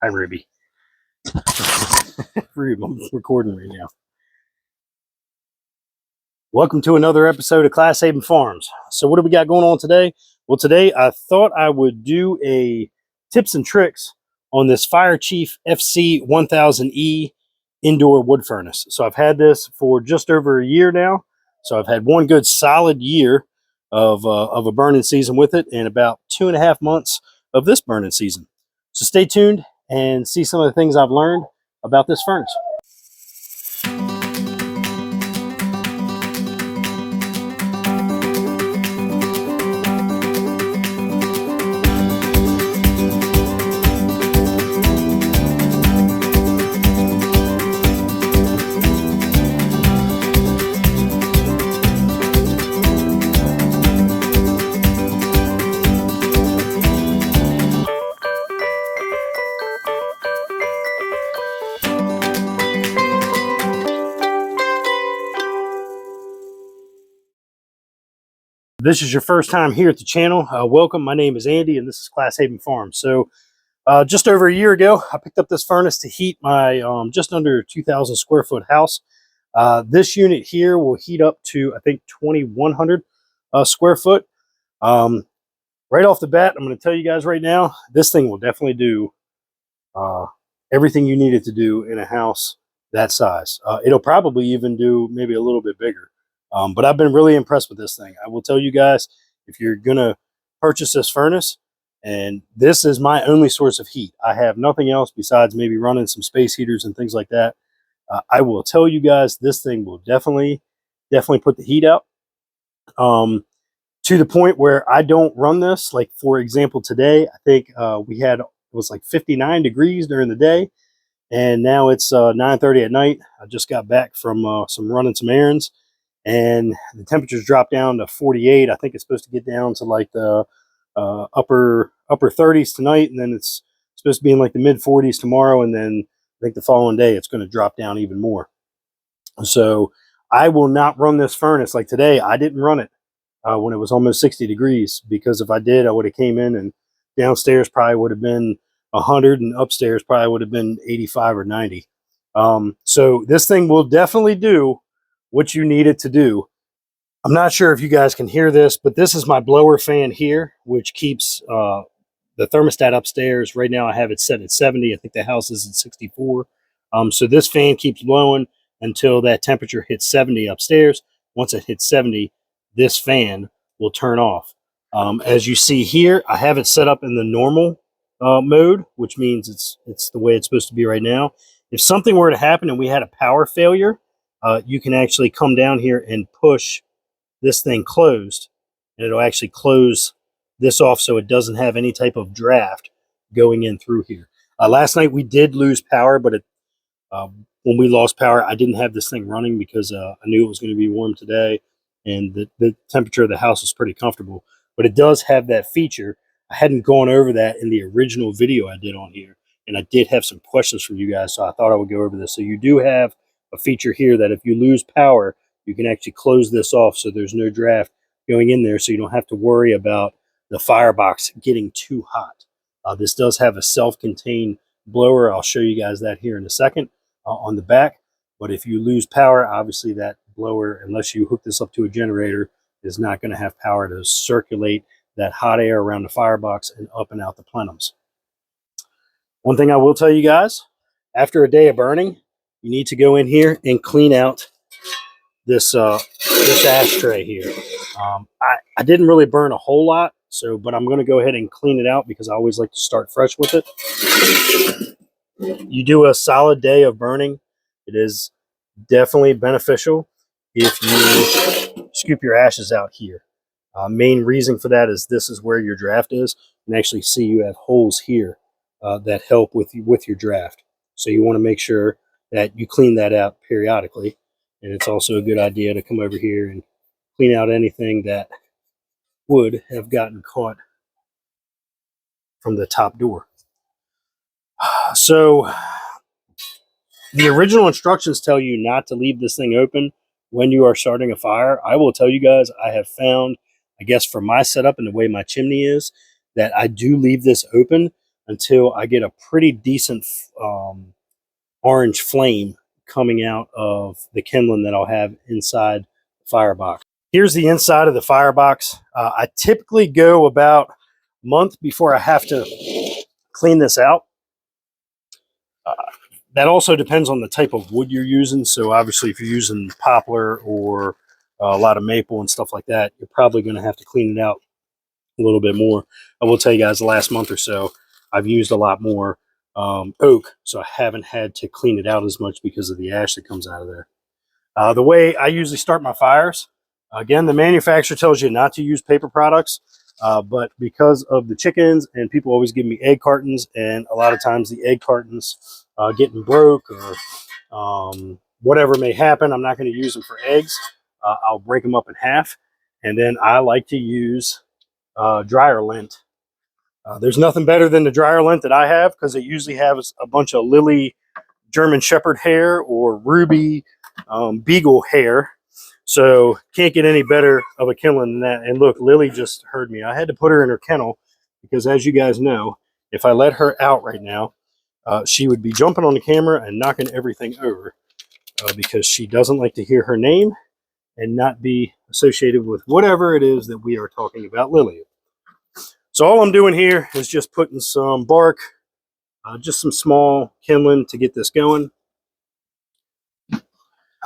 Hi, Ruby. Ruby, I'm recording right now. Welcome to another episode of Class Haven Farms. So what do we got going on today? Well, today I thought I would do a tips and tricks on this Fire Chief FC1000E indoor wood furnace. So I've had this for just over a year now. So I've had one good solid year of a burning season with it and about 2.5 months of this burning season. So stay tuned and see some of the things I've learned about this furnace. This is your first time here at the channel, welcome. My name is Andy and this is Class Haven Farms. So just over a year ago, I picked up this furnace to heat my just under 2,000 square foot house. This unit here will heat up to, I think, 2,100 square foot. Right off the bat, I'm going to tell you guys right now, this thing will definitely do everything you need it to do in a house that size. It'll probably even do maybe a little bit bigger. But I've been really impressed with this thing. I will tell you guys, if you're going to purchase this furnace, and this is my only source of heat, I have nothing else besides maybe running some space heaters and things like that. I will tell you guys, this thing will definitely put the heat out to the point where I don't run this. Like, for example, today, I think it was like 59 degrees during the day. And now it's 9:30 at night. I just got back from running some errands. And the temperatures dropped down to 48. I think it's supposed to get down to like the upper 30s tonight, and then it's supposed to be in like the mid 40s tomorrow, and then I think the following day it's going to drop down even more. So I will not run this furnace. Like today, I didn't run it when it was almost 60 degrees, because if I did, I would have came in and downstairs probably would have been 100 and upstairs probably would have been 85 or 90. So this thing will definitely do what you need it to do. I'm not sure if you guys can hear this, but this is my blower fan here, which keeps the thermostat upstairs. Right now I have it set at 70. I think the house is at 64. So this fan keeps blowing until that temperature hits 70 upstairs. Once it hits 70, this fan will turn off. As you see here, I have it set up in the normal mode, which means it's the way it's supposed to be right now. If something were to happen and we had a power failure, you can actually come down here and push this thing closed, and it'll actually close this off so it doesn't have any type of draft going in through here. Last night we did lose power, but when we lost power, I didn't have this thing running because I knew it was going to be warm today, and the temperature of the house is pretty comfortable. But it does have that feature. I hadn't gone over that in the original video I did on here, and I did have some questions from you guys, so I thought I would go over this. So you do have a feature here that if you lose power, you can actually close this off so there's no draft going in there, so you don't have to worry about the firebox getting too hot. This does have a self-contained blower. I'll show you guys that here in a second on the back. But if you lose power, obviously that blower, unless you hook this up to a generator, is not going to have power to circulate that hot air around the firebox and up and out the plenums. One thing I will tell you guys, after a day of burning, you need to go in here and clean out this ashtray here. I didn't really burn a whole lot, but I'm going to go ahead and clean it out because I always like to start fresh with it. You do a solid day of burning, it is definitely beneficial if you scoop your ashes out here. Main reason for that is this is where your draft is. You can actually see you have holes here that help with your draft. So you want to make sure that you clean that out periodically. And it's also a good idea to come over here and clean out anything that would have gotten caught from the top door. So the original instructions tell you not to leave this thing open when you are starting a fire. I will tell you guys, I have found, I guess for my setup and the way my chimney is, that I do leave this open until I get a pretty decent orange flame coming out of the kindling that I'll have inside the firebox. Here's the inside of the firebox. I typically go about a month before I have to clean this out. That also depends on the type of wood you're using. So obviously if you're using poplar or a lot of maple and stuff like that, you're probably going to have to clean it out a little bit more. I will tell you guys, the last month or so, I've used a lot more oak, so I haven't had to clean it out as much because of the ash that comes out of there. The way I usually start my fires, again, the manufacturer tells you not to use paper products, but because of the chickens, and people always give me egg cartons, and a lot of times the egg cartons getting broke or whatever may happen, I'm not going to use them for eggs. I'll break them up in half, and then I like to use dryer lint. There's nothing better than the dryer lint that I have, because it usually has a bunch of lily German Shepherd hair or ruby beagle hair. So can't get any better of a kindling than that. And look, Lily just heard me. I had to put her in her kennel because, as you guys know, if I let her out right now, she would be jumping on the camera and knocking everything over because she doesn't like to hear her name and not be associated with whatever it is that we are talking about Lily. So all I'm doing here is just putting some bark, just some small kindling to get this going.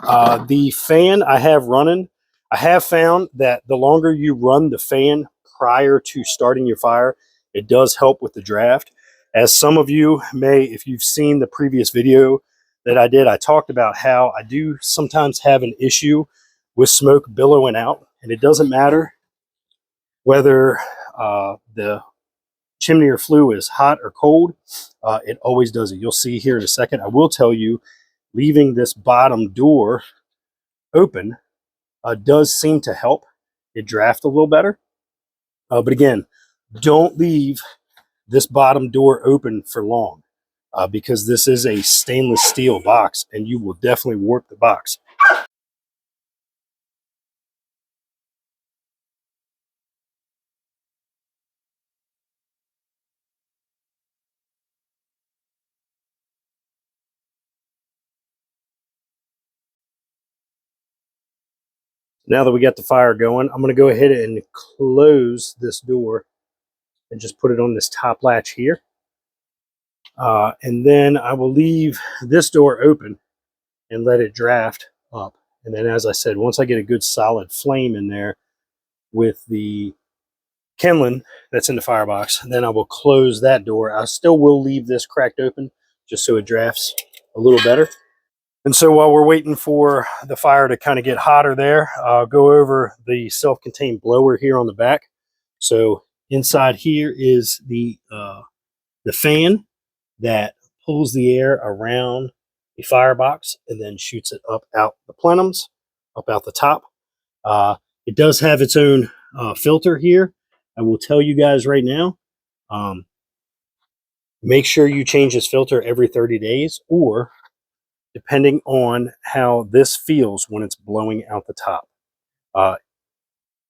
The fan I have running, I have found that the longer you run the fan prior to starting your fire, it does help with the draft. As some of you may, if you've seen the previous video that I did, I talked about how I do sometimes have an issue with smoke billowing out, and it doesn't matter whether the chimney or flue is hot or cold, it always does it. You'll see here in a second. I will tell you, leaving this bottom door open does seem to help it draft a little better. But again, don't leave this bottom door open for long because this is a stainless steel box and you will definitely warp the box. Now that we got the fire going, I'm going to go ahead and close this door and just put it on this top latch here. And then I will leave this door open and let it draft up. And then, as I said, once I get a good solid flame in there with the kindling that's in the firebox, then I will close that door. I still will leave this cracked open just so it drafts a little better. And so while we're waiting for the fire to kind of get hotter there, I'll go over the self-contained blower here on the back. So inside here is the fan that pulls the air around the firebox and then shoots it up out the plenums, up out the top. It does have its own filter here. I will tell you guys right now, make sure you change this filter every 30 days, or depending on how this feels when it's blowing out the top.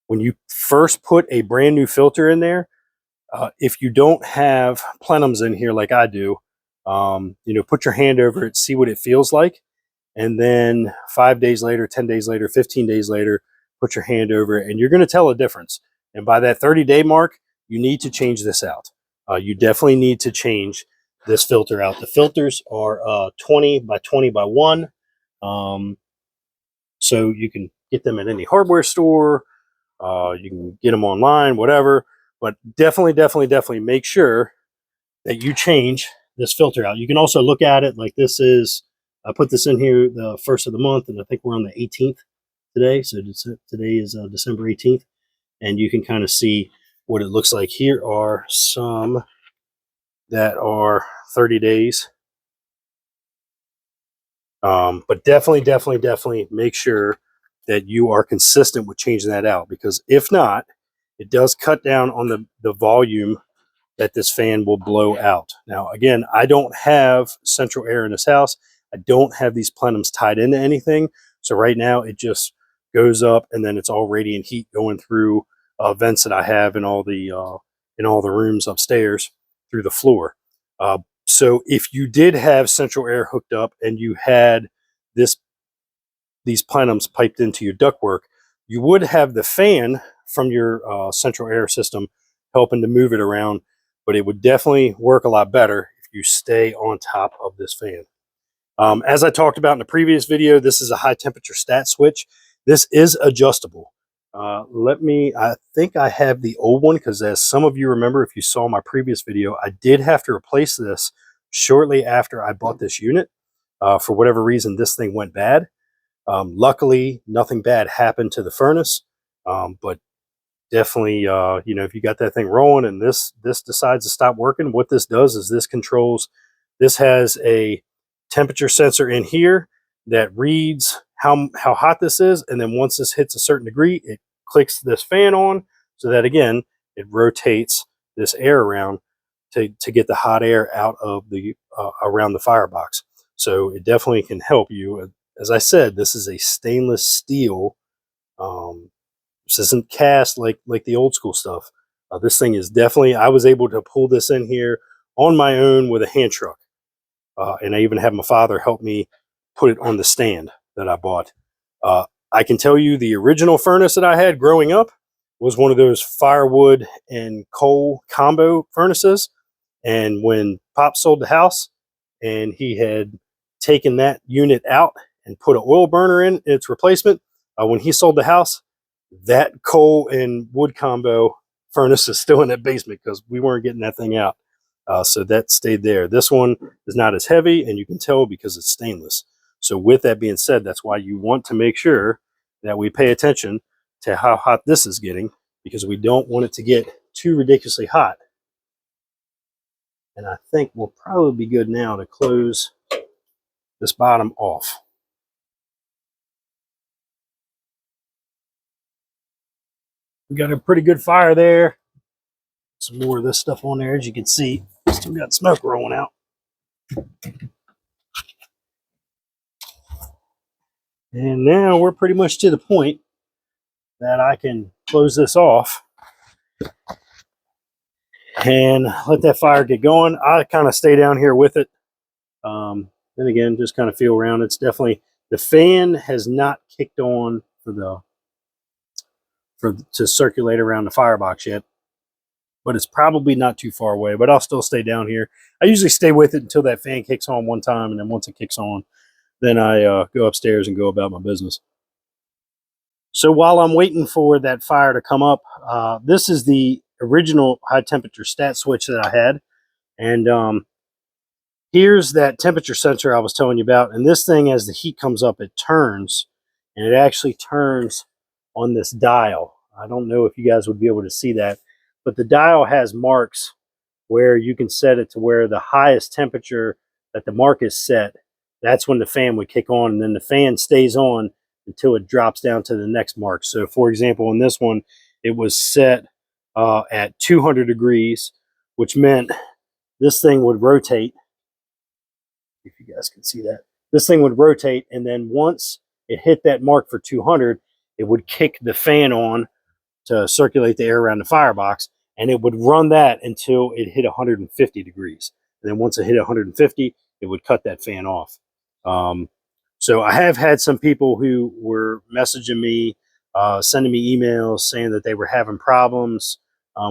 When you first put a brand new filter in there, if you don't have plenums in here like I do, put your hand over it, see what it feels like. And then 5 days later, 10 days later, 15 days later, put your hand over it and you're going to tell a difference. And by that 30-day mark, you need to change this out. You definitely need to change this filter out. The filters are 20 by 20 by 1. So you can get them at any hardware store. You can get them online, whatever. But definitely make sure that you change this filter out. You can also look at it like this is, I put this in here the first of the month, and I think we're on the 18th today. So today is December 18th. And you can kind of see what it looks like. Here are some that are 30 days. But definitely make sure that you are consistent with changing that out, because if not, it does cut down on the volume that this fan will blow out. Now, again, I don't have central air in this house. I don't have these plenums tied into anything. So right now it just goes up and then it's all radiant heat going through vents that I have in all the rooms upstairs. through the floor. So if you did have central air hooked up and you had these plenums piped into your ductwork, you would have the fan from your central air system helping to move it around, but it would definitely work a lot better if you stay on top of this fan. As I talked about in the previous video, this is a high temperature stat switch. This is adjustable. I think I have the old one, because as some of you remember, if you saw my previous video, I did have to replace this shortly after I bought this unit. For whatever reason, this thing went bad. Luckily, nothing bad happened to the furnace, but definitely, you know, if you got that thing rolling and this decides to stop working, what this does is this has a temperature sensor in here that reads how hot this is, and then once this hits a certain degree, it clicks this fan on, so that again it rotates this air around to get the hot air out of the around the firebox. So it definitely can help you. As I said, this is a stainless steel. This isn't cast like the old school stuff. This thing is definitely, I was able to pull this in here on my own with a hand truck. And I even had my father help me put it on the stand that I bought. I can tell you the original furnace that I had growing up was one of those firewood and coal combo furnaces. And when Pop sold the house and he had taken that unit out and put an oil burner in its replacement, when he sold the house, that coal and wood combo furnace is still in that basement because we weren't getting that thing out. So that stayed there. This one is not as heavy, and you can tell because it's stainless. So with that being said, that's why you want to make sure that we pay attention to how hot this is getting, because we don't want it to get too ridiculously hot. And I think we'll probably be good now to close this bottom off. We got a pretty good fire there. Some more of this stuff on there, as you can see. Still got smoke rolling out. And now we're pretty much to the point that I can close this off and let that fire get going. I kind of stay down here with it. Then again, just kind of feel around. It's definitely, the fan has not kicked on to circulate around the firebox yet, but it's probably not too far away. But I'll still stay down here. I usually stay with it until that fan kicks on one time, and then once it kicks on, then I go upstairs and go about my business. So while I'm waiting for that fire to come up, this is the original high temperature stat switch that I had. And here's that temperature sensor I was telling you about. And this thing, as the heat comes up, it turns, and it actually turns on this dial. I don't know if you guys would be able to see that, but the dial has marks where you can set it to where the highest temperature that the mark is set, that's when the fan would kick on, and then the fan stays on until it drops down to the next mark. So for example, in this one, it was set at 200 degrees, which meant this thing would rotate. If you guys can see that, this thing would rotate, and then once it hit that mark for 200, it would kick the fan on to circulate the air around the firebox, and it would run that until it hit 150 degrees. And then once it hit 150, it would cut that fan off. So I have had some people who were messaging me, sending me emails saying that they were having problems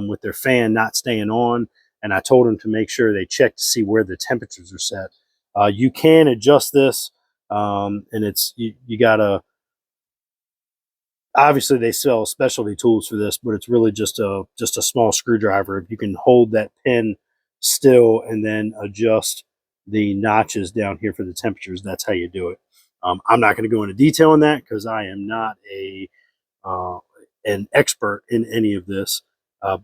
with their fan not staying on, and I told them to make sure they check to see where the temperatures are set. You can adjust this, and it's you gotta. Obviously, they sell specialty tools for this, but it's really just a small screwdriver. If you can hold that pin still and then adjust the notches down here for the temperatures, that's how you do it. I'm not going to go into detail on that because I am not an expert in any of this.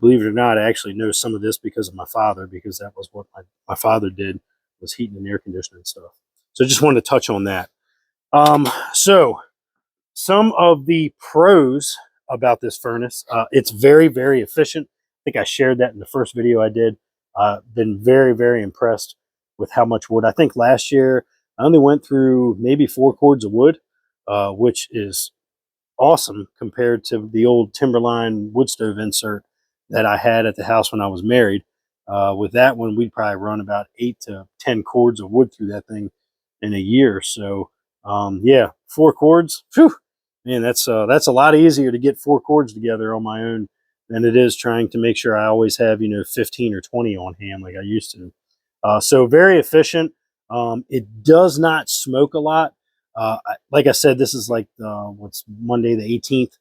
Believe it or not, I actually know some of this because of my father, because that was what my father did, was heating and air conditioning and stuff. So I just wanted to touch on that. So some of the pros about this furnace, it's very, very efficient. I think I shared that in the first video I did. Been very, very impressed with how much wood. I think last year I only went through maybe 4 cords of wood, which is awesome compared to the old Timberline wood stove insert that I had at the house when I was married. With that one, we'd probably run about 8 to 10 cords of wood through that thing in a year. So yeah, 4 cords. Whew, man, that's a lot easier to get 4 cords together on my own than it is trying to make sure I always have 15 or 20 on hand like I used to. So very efficient. It does not smoke a lot. Like I said, this is like what's Monday the 18th.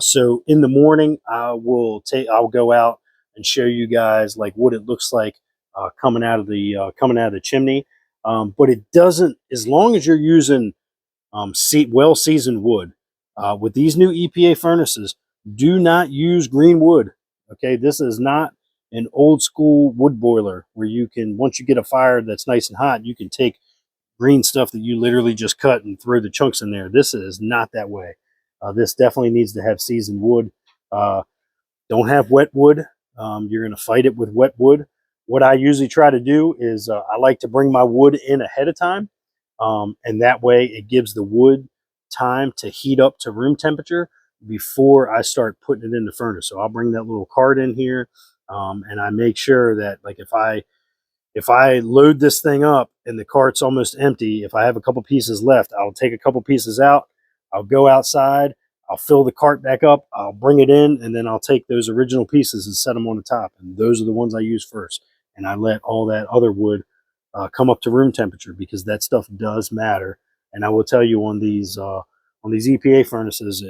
So in the morning, I'll go out and show you guys like what it looks like coming out of the chimney. But it doesn't, as long as you're using well seasoned wood. With these new EPA furnaces, do not use green wood. Okay, this is not an old school wood boiler where you can, once you get a fire that's nice and hot, you can take green stuff that you literally just cut and throw the chunks in there. This is not that way. This definitely needs to have seasoned wood. Don't have wet wood. You're going to fight it with wet wood. What I usually try to do is I like to bring my wood in ahead of time. And that way it gives the wood time to heat up to room temperature before I start putting it in the furnace. So I'll bring that little cart in here, and I make sure that like if I load this thing up and the cart's almost empty, if I have a couple pieces left, I'll take a couple pieces out, I'll go outside, I'll fill the cart back up, I'll bring it in, and then I'll take those original pieces and set them on the top. And those are the ones I use first. And I let all that other wood come up to room temperature, because that stuff does matter. And I will tell you on these EPA furnaces,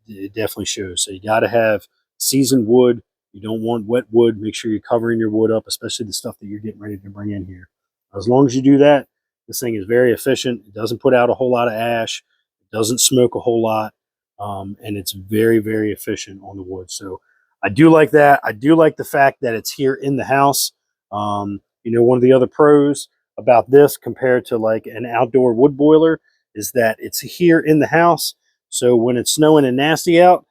it definitely shows. So you got to have seasoned wood. You don't want wet wood. Make sure you're covering your wood up, especially the stuff that you're getting ready to bring in here. As long as you do that, this thing is very efficient. It doesn't put out a whole lot of ash. It doesn't smoke a whole lot. And it's very, very efficient on the wood. So I do like that. I do like the fact that it's here in the house. One of the other pros about this compared to like an outdoor wood boiler is that it's here in the house. So when it's snowing and nasty out,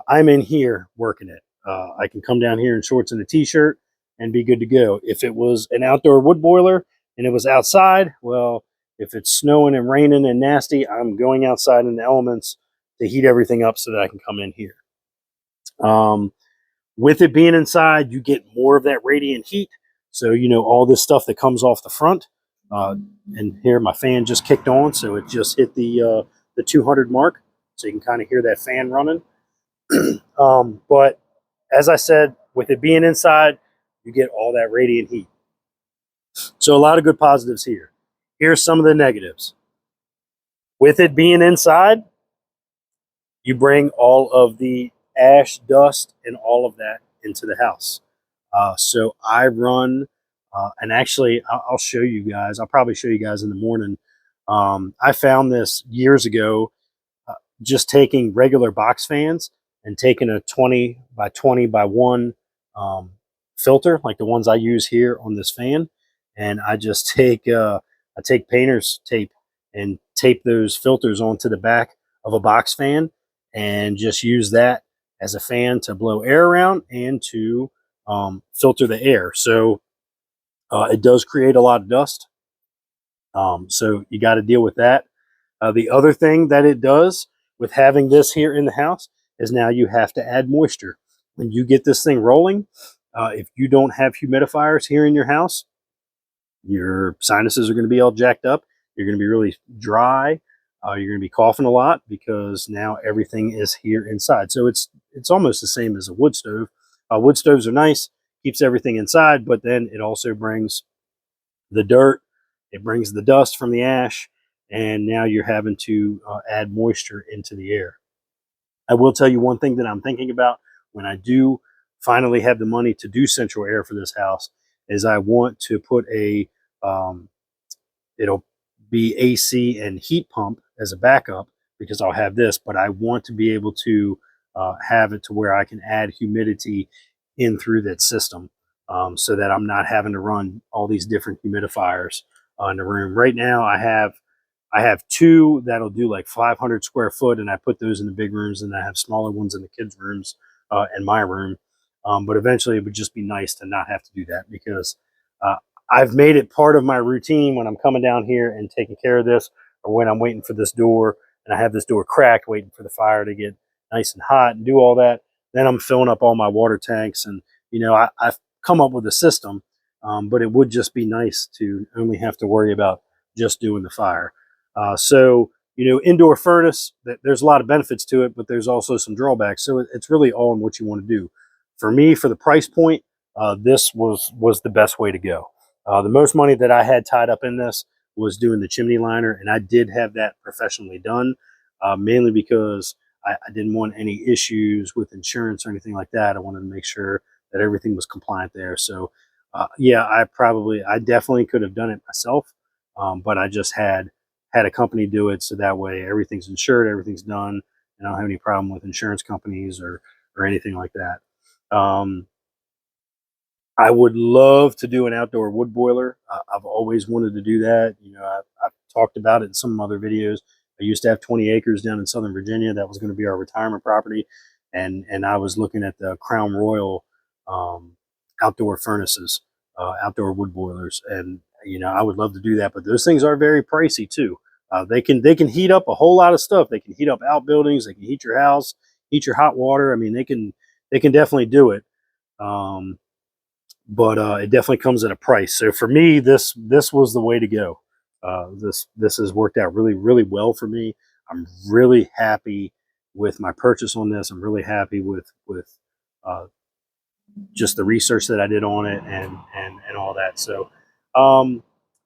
I'm in here working it. I can come down here in shorts and a t-shirt and be good to go. If it was an outdoor wood boiler and it was outside, well, if it's snowing and raining and nasty, I'm going outside in the elements to heat everything up so that I can come in here. With it being inside, you get more of that radiant heat. So, all this stuff that comes off the front. And here my fan just kicked on, so it just hit the 200 mark. So you can kind of hear that fan running. But as I said, with it being inside, you get all that radiant heat. So a lot of good positives here. Here's some of the negatives. With it being inside, you bring all of the ash, dust, and all of that into the house. So I run, and actually I'll show you guys. I'll probably show you guys in the morning. I found this years ago, just taking regular box fans and taking a 20 by 20 by 1 filter, like the ones I use here on this fan. And I just take painter's tape and tape those filters onto the back of a box fan and just use that as a fan to blow air around and to filter the air. So it does create a lot of dust. So you got to deal with that. The other thing that it does with having this here in the house is now you have to add moisture. When you get this thing rolling, if you don't have humidifiers here in your house, your sinuses are going to be all jacked up. You're going to be really dry. You're going to be coughing a lot because now everything is here inside. So it's almost the same as a wood stove. Wood stoves are nice, keeps everything inside, but then it also brings the dirt, it brings the dust from the ash, and now you're having to add moisture into the air. I will tell you one thing that I'm thinking about when I do finally have the money to do central air for this house is I want to put it'll be AC and heat pump as a backup because I'll have this, but I want to be able to have it to where I can add humidity in through that system so that I'm not having to run all these different humidifiers in the room. Right now I have 2 that'll do like 500 square foot, and I put those in the big rooms, and I have smaller ones in the kids' rooms and my room. But eventually it would just be nice to not have to do that because I've made it part of my routine when I'm coming down here and taking care of this, or when I'm waiting for this door and I have this door cracked, waiting for the fire to get nice and hot and do all that. Then I'm filling up all my water tanks. And, come up with a system, but it would just be nice to only have to worry about just doing the fire. So, indoor furnace, there's a lot of benefits to it, but there's also some drawbacks. So it's really all in what you want to do. For me, for the price point, this was the best way to go. The most money that I had tied up in this was doing the chimney liner, and I did have that professionally done, mainly because I didn't want any issues with insurance or anything like that. I wanted to make sure that everything was compliant there. So, yeah, I definitely could have done it myself, but I just had a company do it, so that way everything's insured, everything's done, and I don't have any problem with insurance companies or anything like that. I would love to do an outdoor wood boiler. I've always wanted to do that. I've talked about it in some other videos. I used to have 20 acres down in Southern Virginia. That was going to be our retirement property. And I was looking at the Crown Royal outdoor furnaces, outdoor wood boilers. And, I would love to do that. But those things are very pricey too. They can heat up a whole lot of stuff. They can heat up outbuildings. They can heat your house, heat your hot water. I mean, they can definitely do it. But it definitely comes at a price. So for me, this was the way to go. This has worked out really, really well for me. I'm really happy with my purchase on this. I'm really happy with just the research that I did on it and all that. So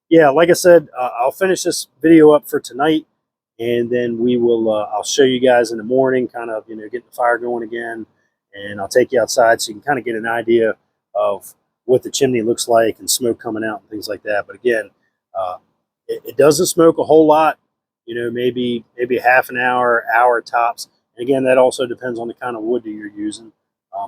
yeah, like I said, I'll finish this video up for tonight, and then we will I'll show you guys in the morning, kind of getting the fire going again, and I'll take you outside so you can kind of get an idea of what the chimney looks like and smoke coming out and things like that. But again, it doesn't smoke a whole lot, maybe half an hour tops. And again, that also depends on the kind of wood that you're using.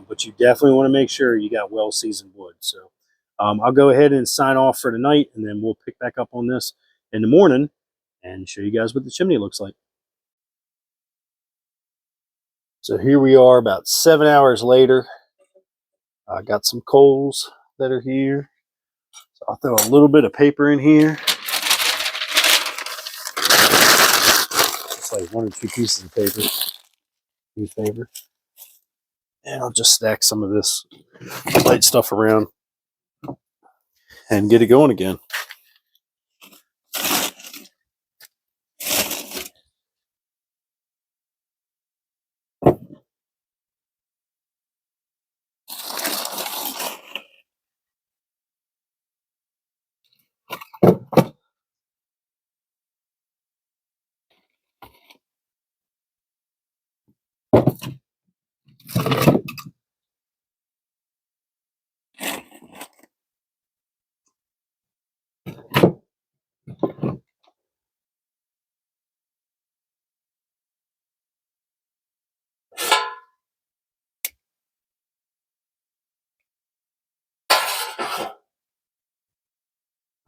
But you definitely want to make sure you got well-seasoned wood. So I'll go ahead and sign off for tonight, and then we'll pick back up on this in the morning and show you guys what the chimney looks like. So here we are about 7 hours later. I got some coals that are here. So I'll throw a little bit of paper in here. It's like 1 or 2 pieces of paper, newspaper. And I'll just stack some of this light stuff around and get it going again.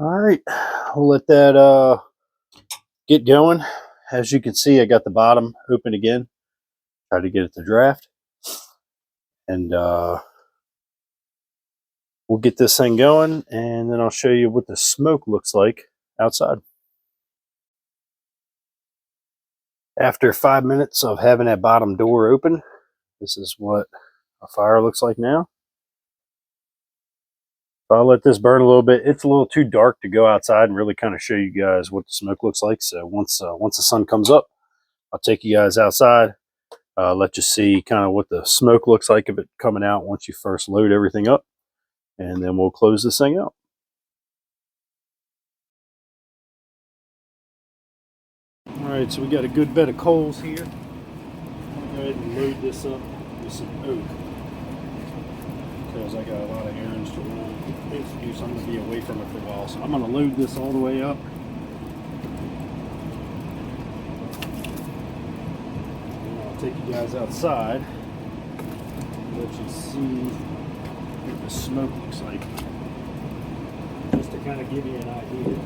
All right, we'll let that get going. As you can see, I got the bottom open again. Try to get it to draft. And we'll get this thing going, and then I'll show you what the smoke looks like outside. After 5 minutes of having that bottom door open, this is what a fire looks like now. So I'll let this burn a little bit. It's a little too dark to go outside and really kind of show you guys what the smoke looks like. So once the sun comes up, I'll take you guys outside, let you see kind of what the smoke looks like of it coming out once you first load everything up, and then we'll close this thing out. All right, so we got a good bed of coals here. I'm gonna go ahead and load this up with some oak because I got a lot of errands to run. Excuse, I'm gonna be away from it for a while, so I'm gonna load this all the way up. And I'll take you guys outside and let you see what the smoke looks like, just to kind of give you an idea.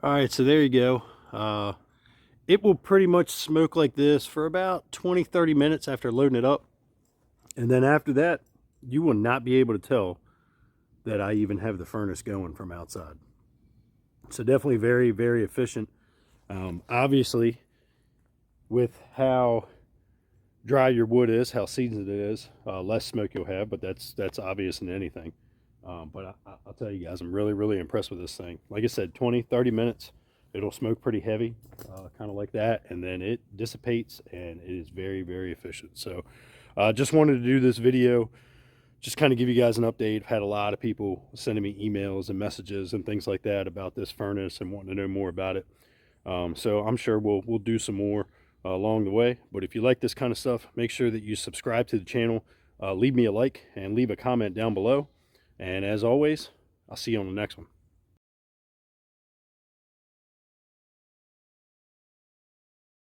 All right, so there you go. It will pretty much smoke like this for about 20-30 minutes after loading it up. And then after that, you will not be able to tell that I even have the furnace going from outside. So definitely very, very efficient. Obviously, with how dry your wood is, how seasoned it is, less smoke you'll have, but that's obvious in anything. But I'll tell you guys, I'm really, really impressed with this thing. Like I said, 20-30 minutes, it'll smoke pretty heavy, kind of like that, and then it dissipates, and it is very, very efficient. So just wanted to do this video, just kind of give you guys an update. I've had a lot of people sending me emails and messages and things like that about this furnace and wanting to know more about it. So I'm sure we'll do some more along the way. But if you like this kind of stuff, make sure that you subscribe to the channel, leave me a like, and leave a comment down below. And as always, I'll see you on the next one.